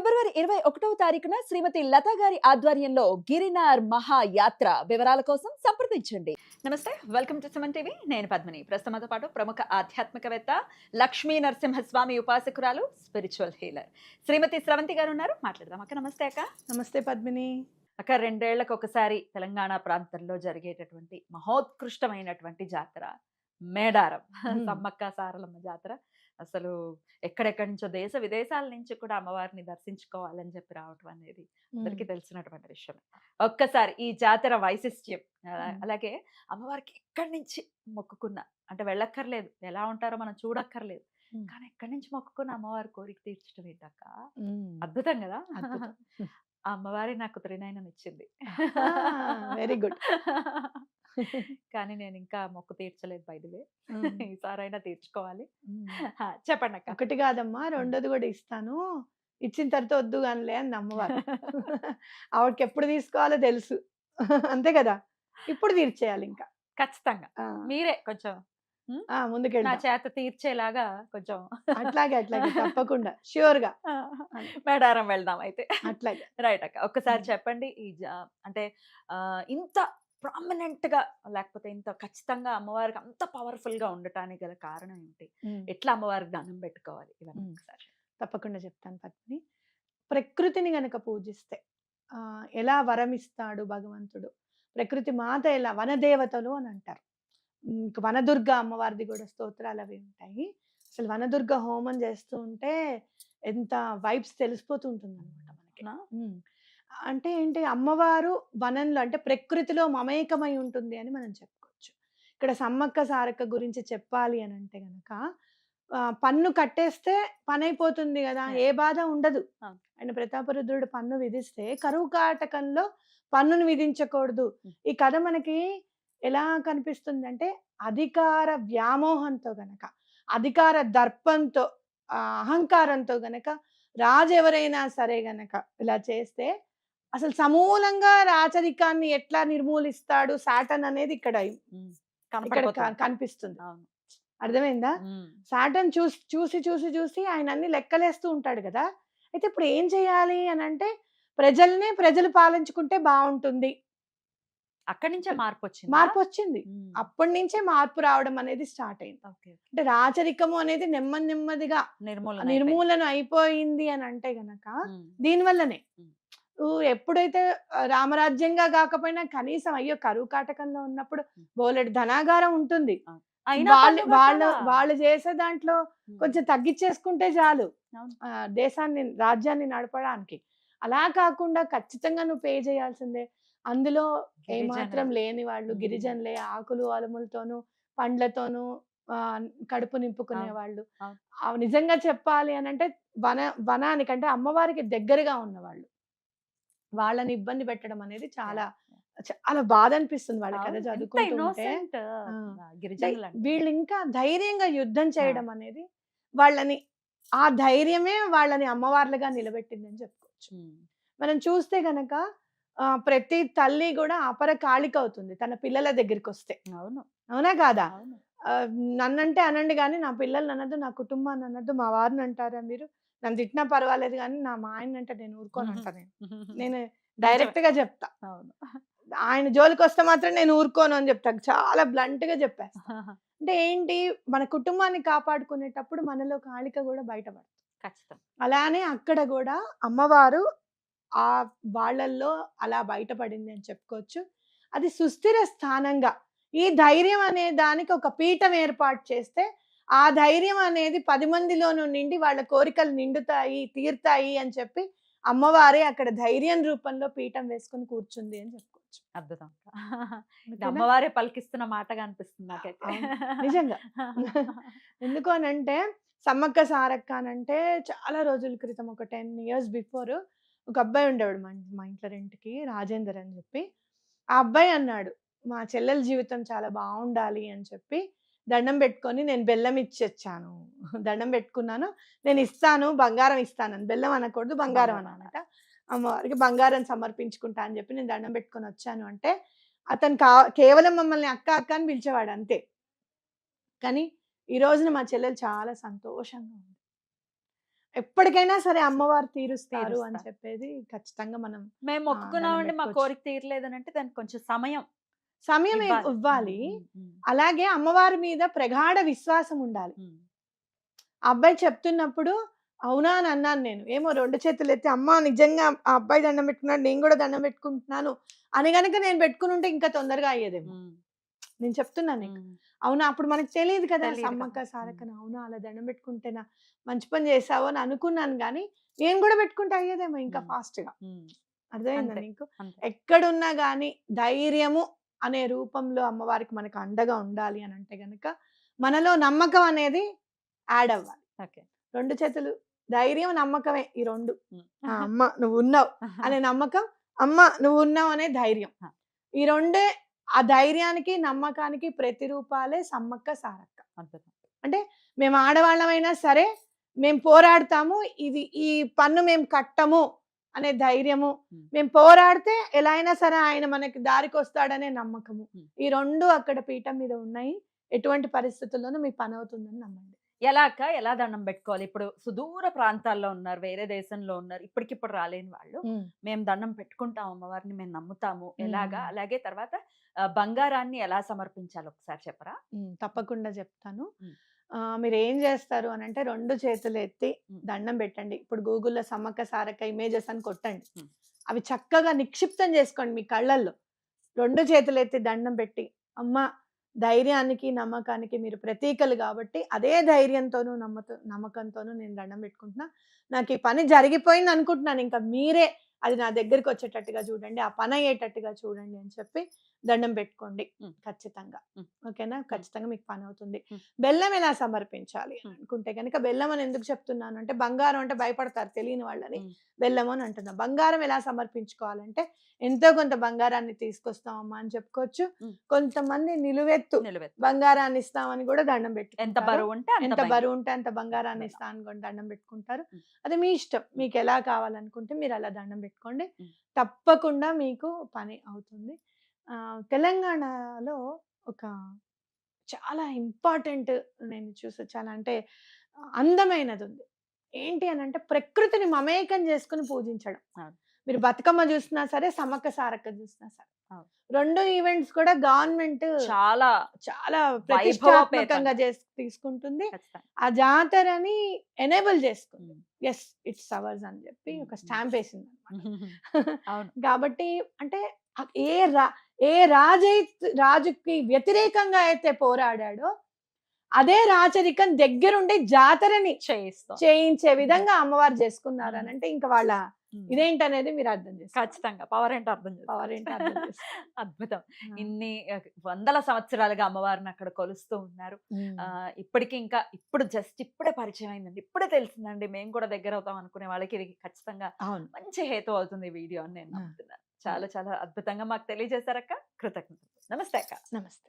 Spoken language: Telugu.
ఫిబ్రవరి 21వ తారీఖున శ్రీమతి లత గారి ఆధ్వర్యంలో గిరినార్ మహాయాత్ర వివరాల కోసం సంప్రదించండి. నమస్తే, వెల్కమ్ టు సుమన్ టీవీ. నేను పద్మిని. ప్రస్తుతంతో పాటు ప్రముఖ ఆధ్యాత్మికవేత్త, లక్ష్మీ నరసింహస్వామి ఉపాసకురాలు, స్పిరిచువల్ హీలర్ శ్రీమతి స్రవంతి గారు ఉన్నారు. మాట్లాడదాం అక్క. నమస్తే అక్క. నమస్తే పద్మిని. అక్క, 2 ఏళ్లకు ఒకసారి తెలంగాణ ప్రాంతంలో జరిగేటటువంటి మహోత్కృష్టమైనటువంటి జాతర మేడారం సమ్మక్క సారలమ్మ జాతర. అసలు ఎక్కడెక్కడి నుంచో దేశ విదేశాల నుంచి కూడా అమ్మవారిని దర్శించుకోవాలని చెప్పి రావటం అనేది అందరికీ తెలిసినటువంటి విషయం. ఒక్కసారి ఈ జాతర వైశిష్ట్యం, అలాగే అమ్మవారికి ఎక్కడి నుంచి మొక్కుకున్నా అంటే వెళ్ళక్కర్లేదు, ఎలా ఉంటారో మనం చూడక్కర్లేదు, కానీ ఎక్కడి నుంచి మొక్కుకున్న అమ్మవారి కోరిక తీర్చడం ఏంటక్క అద్భుతం కదా. ఆ అమ్మవారి నాకు త్రినయనం వెరీ గుడ్. కానీ నేను ఇంకా మొక్కు తీర్చలేదు. బయలువే ఈసారైనా తీర్చుకోవాలి. చెప్పండి అక్క. ఒకటి కాదమ్మా, రెండోది కూడా ఇస్తాను. ఇచ్చిన తర్వాత వద్దు కానిలే అని అమ్మవారు. ఆవిడకి ఎప్పుడు తీసుకోవాలో తెలుసు. అంతే కదా, ఇప్పుడు తీర్చేయాలి ఇంకా ఖచ్చితంగా. మీరే కొంచెం ముందుకెళ్ళి నా చేత తీర్చేలాగా కొంచెం అట్లాగే అట్లాగే తప్పకుండా ష్యూర్ గా మేడారం వెళ్దాం అయితే. అట్లాగే రైట్ అక్క. ఒక్కసారి చెప్పండి, ఈ అంటే ఇంత ప్రామినెంట్ గా లేకపోతే ఇంత ఖచ్చితంగా అమ్మవారికి అంత పవర్ఫుల్ గా ఉండటానికి గల కారణం ఏంటి? ఎట్లా అమ్మవారికి దండం పెట్టుకోవాలి? ఇవన్నీ ఒకసారి తప్పకుండా చెప్తాను పద్మిని. ప్రకృతిని గనక పూజిస్తే ఎలా వరమిస్తాడు భగవంతుడు. ప్రకృతి మాత ఎలా, వనదేవతలు అని అంటారు. వనదుర్గ అమ్మవారిది కూడా స్తోత్రాలు అవి ఉంటాయి. అసలు వనదుర్గ హోమం చేస్తూ ఉంటే ఎంత వైబ్స్ తెలిసిపోతూ ఉంటుంది అనమాట మనకి. అంటే ఏంటి, అమ్మవారు వనంలో అంటే ప్రకృతిలో మమేకమై ఉంటుంది అని మనం చెప్పుకోవచ్చు. ఇక్కడ సమ్మక్క సారక్క గురించి చెప్పాలి అని అంటే గనక, పన్ను కట్టేస్తే పని అయిపోతుంది కదా, ఏ బాధ ఉండదు. ఆయన ప్రతాపరుద్రుడు పన్ను విధిస్తే కరువు కాటకంలో పన్నును విధించకూడదు. ఈ కథ మనకి ఎలా కనిపిస్తుంది అంటే, అధికార వ్యామోహంతో గనక, అధికార దర్పంతో, అహంకారంతో గనక రాజు ఎవరైనా సరే గనక ఇలా చేస్తే అసలు సమూలంగా రాచరికాన్ని ఎట్లా నిర్మూలిస్తాడు సాటన్ అనేది ఇక్కడ కనిపిస్తుంది. అర్థమైందా? సాటన్ చూసి చూసి చూసి ఆయన అన్ని లెక్కలేస్తూ ఉంటాడు కదా. అయితే ఇప్పుడు ఏం చేయాలి అని అంటే, ప్రజలు పాలించుకుంటే బాగుంటుంది. అక్కడి నుంచే మార్పు వచ్చింది. అప్పటి నుంచే మార్పు రావడం అనేది స్టార్ట్ అయింది. అంటే రాచరికము అనేది నెమ్మదిగా నిర్మూలన అయిపోయింది అని అంటే గనక దీనివల్లనే. ఎప్పుడైతే రామరాజ్యంగా కాకపోయినా కనీసం అయ్యో కరువు కాటకంలో ఉన్నప్పుడు బోలెడు ధనాగారం ఉంటుంది, వాళ్ళు చేసే దాంట్లో కొంచెం తగ్గించేసుకుంటే చాలు దేశాన్ని రాజ్యాన్ని నడపడానికి. అలా కాకుండా ఖచ్చితంగా నువ్వు పే చేయాల్సిందే. అందులో ఏమాత్రం లేని వాళ్ళు గిరిజనులే, ఆకులు అలుములతోనూ పండ్లతోనూ కడుపు నింపుకునే వాళ్ళు. నిజంగా చెప్పాలి అని అంటే వనానికంటే అమ్మవారికి దగ్గరగా ఉన్నవాళ్ళు, వాళ్ళని ఇబ్బంది పెట్టడం అనేది చాలా చాలా బాధ అనిపిస్తుంది వాళ్ళ కథ చదువుకుంటుంటే. వీళ్ళు ఇంకా ధైర్యంగా యుద్ధం చేయడం అనేది వాళ్ళని, ఆ ధైర్యమే వాళ్ళని అమ్మవార్లుగా నిలబెట్టిందని చెప్పుకోవచ్చు. మనం చూస్తే గనక ప్రతి తల్లి కూడా అపర కాళిక అవుతుంది తన పిల్లల దగ్గరికి వస్తే. అవునా కాదా? నన్నంటే అనండి కానీ నా పిల్లల్ని అనద్దు, నా కుటుంబాన్ని అనద్దు, మా వారిని అంటారా మీరు, నన్ను తిట్టినా పర్వాలేదు కానీ నా మా ఆయన అంటే నేను ఊరుకోను అంటా. నేను డైరెక్ట్ గా చెప్తా. ఆయన జోలికి వస్తే మాత్రం నేను ఊరుకోను అని చెప్తా, చాలా బ్లంట్ గా చెప్పేస్తా. అంటే ఏంటి, మన కుటుంబాన్ని కాపాడుకునేటప్పుడు మనలో కాళిక కూడా బయటపడుతుంది ఖచ్చితంగా. అలానే అక్కడ కూడా అమ్మవారు ఆ వాళ్ళల్లో అలా బయటపడింది అని చెప్పుకోవచ్చు. అది సుస్థిర స్థానంగా ఈ ధైర్యం అనే దానికి ఒక పీఠం ఏర్పాటు చేస్తే, ఆ ధైర్యం అనేది 10 మందిలోనూ నిండి వాళ్ళ కోరికలు నిండుతాయి, తీరుతాయి అని చెప్పి అమ్మవారే అక్కడ ధైర్యం రూపంలో పీఠం వేసుకుని కూర్చుంది అని చెప్పుకోవచ్చు. అద్భుతం. అమ్మవారే పలికిస్తున్న మాటగా అనిపిస్తుంది నాకైతే నిజంగా. ఎందుకు అని అంటే, సమ్మక్క సారక్క అనంటే చాలా రోజుల క్రితం, ఒక 10 years బిఫోర్, ఒక అబ్బాయి ఉండేవాడు మా ఇంట్లో రెంట్కి, రాజేందర్ అని చెప్పి. ఆ అబ్బాయి అన్నాడు, మా చెల్లెల జీవితం చాలా బాగుండాలి అని చెప్పి దండం పెట్టుకొని, నేను బెల్లం ఇచ్చొచ్చాను, దండం పెట్టుకున్నాను, నేను ఇస్తాను, బంగారం ఇస్తానని. బెల్లం అనకూడదు, బంగారం అన్నమాట. అమ్మవారికి బంగారం సమర్పించుకుంటా అని చెప్పి నేను దండం పెట్టుకొని వచ్చాను అంటే, అతను కేవలం మమ్మల్ని అక్క అక్క అని పిలిచేవాడు అంతే. కానీ ఈ రోజున మా చెల్లెలు చాలా సంతోషంగా ఉంది. ఎప్పటికైనా సరే అమ్మవారు తీరుస్తారు అని తీరుస్తారు. చెప్పేది ఖచ్చితంగా మనం మేము దండం మొక్కుకున్నామండి మా పెట్టుకోవచ్చు. కోరిక తీరలేదని అంటే దానికి కొంచెం సమయం సమయం ఇవ్వాలి. ఇవ్వాలి. ఉమ్, ఉమ్, అలాగే అమ్మవారి మీద ప్రగాఢ విశ్వాసం ఉండాలి. ఉమ్, ఆ అబ్బాయి చెప్తున్నప్పుడు అవునా అని అన్నాను నేను. ఏమో 2 చేతులు ఎత్తి అమ్మా నిజంగా ఆ అబ్బాయి దండం పెట్టుకున్నాడు. నేను కూడా దండం పెట్టుకుంటున్నాను అని గనక నేను పెట్టుకునుంటే ఇంకా తొందరగా అయ్యేదేమో. ఉమ్, నేను చెప్తున్నాను నీకు. ఉమ్. అవునా అప్పుడు మనకు తెలీదు కదా! తెలీదు సమ్మక్క కదా. సారక్కన అవునా అలా దండం పెట్టుకుంటేనా మంచి పని చేశావు అని అనుకున్నాను గానీ, నేను కూడా పెట్టుకుంటే అయ్యేదేమో ఇంకా ఉమ్, ఫాస్ట్‌గా. ఉమ్. అర్థమైందా అంతే నీకు? అంతే. ఎక్కడున్నా గానీ ధైర్యము అనే రూపంలో అమ్మవారికి మనకు అండగా ఉండాలి అని అంటే గనక, మనలో నమ్మకం అనేది యాడ్ అవ్వాలి. ఓకే. 2 చేతులు ధైర్యం, నమ్మకమే ఈ 2. ఉమ్. ఆ! అమ్మ నువ్వున్నావు అనే నమ్మకం, అమ్మ నువ్వున్నావు అనే ధైర్యం. ఆ. ఈ రెండే ఆ ధైర్యానికి, నమ్మకానికి ప్రతిరూపాలే సమ్మక్క, సారక్క. అద్భుతం. అంటే మేము ఆడవాళ్ళమైనా సరే, మేము పోరాడతాము. ఈ పన్ను మేము కట్టము అనే ధైర్యము. ఉమ్. మేము పోరాడితే ఎలా అయినా సరే ఆయన మనకి దారికొస్తాడనే నమ్మకము. ఉమ్. ఈ 2 అక్కడ పీఠం మీద ఉన్నాయి. ఎటువంటి పరిస్థితుల్లోనూ మీ పనవుతుందని నమ్మండి. ఎలా దండం పెట్టుకోవాలి? ఇప్పుడు సుదూర ప్రాంతాల్లో ఉన్నారు, వేరే దేశంలో ఉన్నారు, ఇప్పటికిప్పుడు రాలేని వాళ్ళు. మేము దండం పెట్టుకుంటాం అమ్మవారిని, మేము నమ్ముతాము. ఎలాగా? అలాగే తర్వాత బంగారాన్ని ఎలా సమర్పించాలి ఒకసారి చెప్పరా? తప్పకుండా చెప్తాను. హ్మ్. మీరేం చేస్తారు అనంటే 2 చేతులు ఎత్తి హ్మ్. దండం పెట్టండి. ఇప్పుడు గూగుల్‌లో సమ్మక్క సారక్క ఇమేజెస్ అని కొట్టండి. హ్మ్. అవి చక్కగా నిక్షిప్తం చేసుకోండి మీ కళ్ళల్లో. 2 చేతులెత్తి దండం పెట్టి, అమ్మ ధైర్యానికి, నమ్మకానికి మీరు ప్రతీకలు గాబట్టి, అదే ధైర్యంతోనూ, నమ్మకంతోనూ నేను దండం పెట్టుకుంటున్నా. నాకీ పని జరిగిపోయిందనుకుంటున్నాను. ఇంక మీరే అది నా దగ్గరికొచ్చేటట్టుగా చూడండి. ఆ పనయ్యేటట్టుగా చూడండి అని చెప్పి దండం పెట్టుకోండి. హ్మ్. ఖచ్చితంగా. హ్మ్. ఓకేనా? ఖచ్చితంగా మీకు పనవుతుంది. హ్మ్. బెల్లం ఎలా సమర్పించాలి అని హ్మ్. అనుకుంటే గనక, బెల్లం అని ఎందుకు చెప్తున్నాను అంటే, బంగారం అంటే భయపడతారు తెలియని వాళ్ళని. హ్మ్. బెల్లం అని అంటున్నా. బంగారం ఎలా సమర్పించుకోవాలంటే, ఎంతో కొంత బంగారాన్ని తీసుకొస్తామమ్మా అని చెప్పుకోవచ్చు. హ్మ్. కొంతమంది నిలువెత్తు నిలువెత్తు. బంగారాన్ని ఇస్తామని కూడా దండం ఎంత పెట్టుకుంటారు. బరువుంటే అంత ఎంత బరువుంటే అంత బంగారాన్ని బెల్లం. ఇస్తా అని కూడా దండం పెట్టుకుంటారు. హ్మ్. అది మీ ఇష్టం. మీకెలా కావాలనుకుంటే మీరు అలా దండం పెట్టుకోండి. హ్మ్. తప్పకుండా మీకు పని అవుతుంది. తెలంగాణలో ఒక చాలా ఇంపార్టెంట్ నేను చూసే చాలా అంటే అందమైనదుంది. ఏంటి అనంటే ప్రకృతిని మమేకం చేసుకొని పూజించడం. అవును. మీరు బతుకమ్మ చూసినా సరే, సమ్మక్క సారక్క చూసినా సరే. అవును. 2 ఈవెంట్స్ కూడా గవర్నమెంట్ చాలా చాలా వైభవోపేతంగా. ప్రతిష్టాత్మకంగా తీసుకుంటుంది. ఖచ్చితంగా. ఆ జాతరని ఎనేబుల్ చేసుకుంది. హ్మ్. యెస్ ఇట్స్ అవర్స్ అని చెప్పి హ్మ్. ఒక హ్మ్. స్టాంప్ ఏసిందనమాట. అవును. కాబట్టి అంటే ఆహ్, ఏ రా ఏ రాజుకి వ్యతిరేకంగా అయితే పోరాడాడో, అదే రాచరికం దగ్గరుండి జాతరని చేయిస్తాం. చేయించే విధంగా అమ్మవారు హ్మ్. చేసుకున్నారనంటే ఇంక వాళ్ళ హ్మ్. ఇదేంటనేది మీరు అర్థం చేసుకోవాలి. ఖచ్చితంగా. పవర్ ఏంటో అర్థం పవర్ ఏంటో అర్థం చేసుకోవచ్చు. చేసుకోవాలి. అద్భుతం. ఆ! ఇన్ని వందల సంవత్సరాలుగా అమ్మవారిని అక్కడ కొలుస్తూ ఉన్నారు. హ్మ్. ఇప్పటికి ఇంకా ఇప్పుడు జస్ట్ ఇప్పుడే పరిచయం అయిందండి. ఇప్పుడే తెలిసిందండి. మేము కూడా దగ్గరవుతాం అనుకునే వాళ్ళకి ఇది ఖచ్చితంగా అవును. మంచి హేతు అవుతుంది ఈ వీడియో అని నేను ఆ! నమ్ముతున్నాను. చాలా చాలా అద్భుతంగా మాకు తెలియజేశారక్క. కృతజ్ఞతలు. నమస్తే అక్క. నమస్తే.